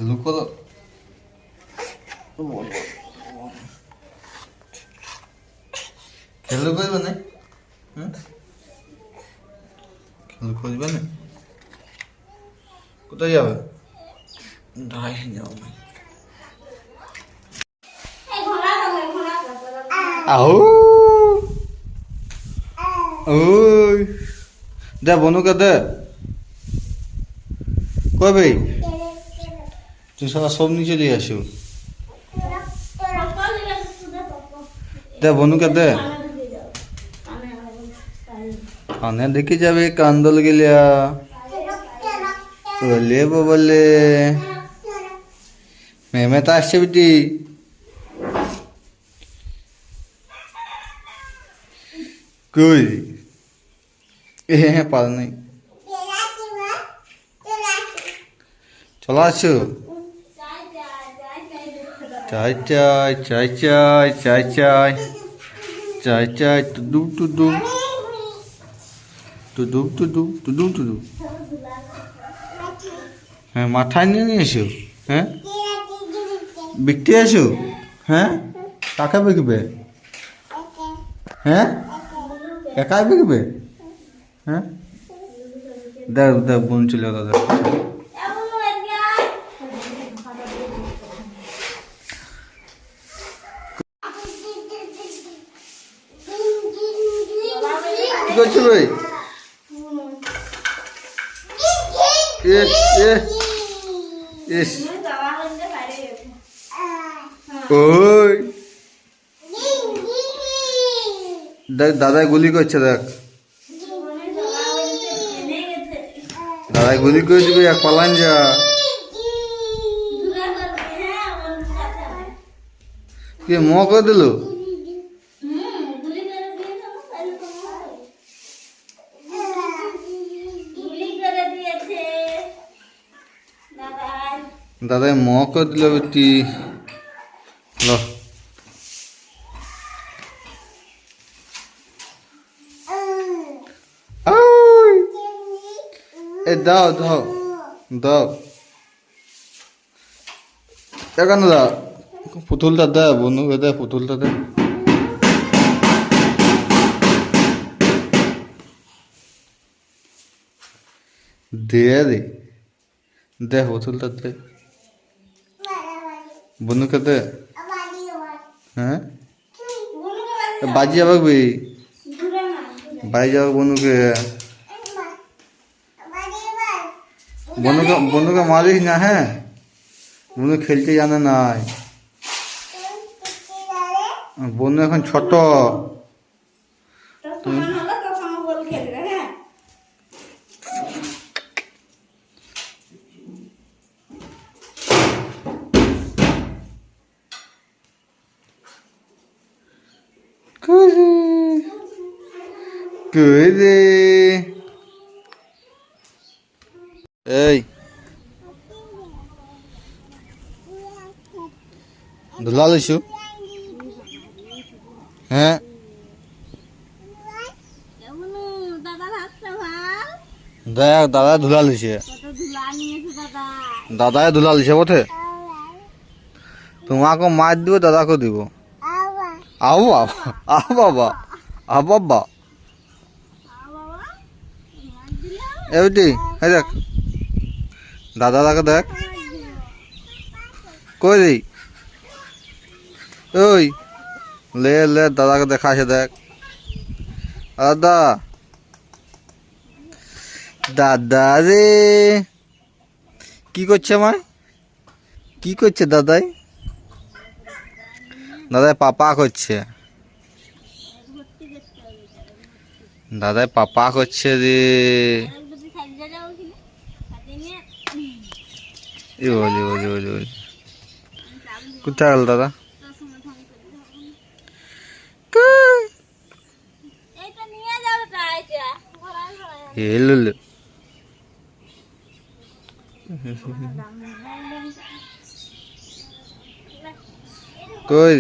খেলু করবে না, খেলু করবে না, কোথায় যাবে? আহু ওই দে বনুকে দে, কই ভাই তুই সারা সব নিচে নিয়ে আসো, দে বনুকে দে, কানে দেখে যাবে কান্দল গেলিয়া বলে বলে মেমে তো আসছে বিটি, কই পার নাই, চলো আসো, চাই চাই চাই চাই চাই চাই চাই চাই টুডুম টুডুম টুডুম টুডুম টুডুম টুডুম, হ্যাঁ মাথায় নিয়ে এসো, হ্যাঁ বিকতে আসো, হ্যাঁ কাকে বিকবে, হ্যাঁ একাই বিকবে, হ্যাঁ দেখ দেখ বোন চলে দাদা, কি করছো ভাই? ওই দেখ দাদাই গুলি করছে, দেখ দাদাই গুলি করে দিবে, এক পালান যা, কি ম করে দিল, দাদাই ম করে দিল বেটি, লো এ দাও দাও দাও, এখানে দাও পুতুলটা দে, বনুকে দে পুতুলটা দে, দে দে দে পুতুলটা দে, বনুকে দে, হ্যাঁ বাজি যাবে বাড়ি যাবে বনুকে, বনুকে মারিস না, হ্যাঁ বনু খেলতে জানে নাই, বনু এখন ছোট, এই ধুলা লইছু, হ্যাঁ দেখ দাদা ধুলা লইছে, দাদাই ধুলা লইছে বটে, তোমাকে মার দিব দাদাকে দিব, আও বাবা আও বাবা আও বাবা, এটি দেখ দাদাকে দেখ, কই রে ওই লে লে দাদাকে দেখাছে, দেখ দাদা দাদা রে কি করছে, আমার কি করছে দাদাই, দাদাই পাপা করছে, দাদাই পাপা করছে রে, কোথায় গেল দাদা, এলো কই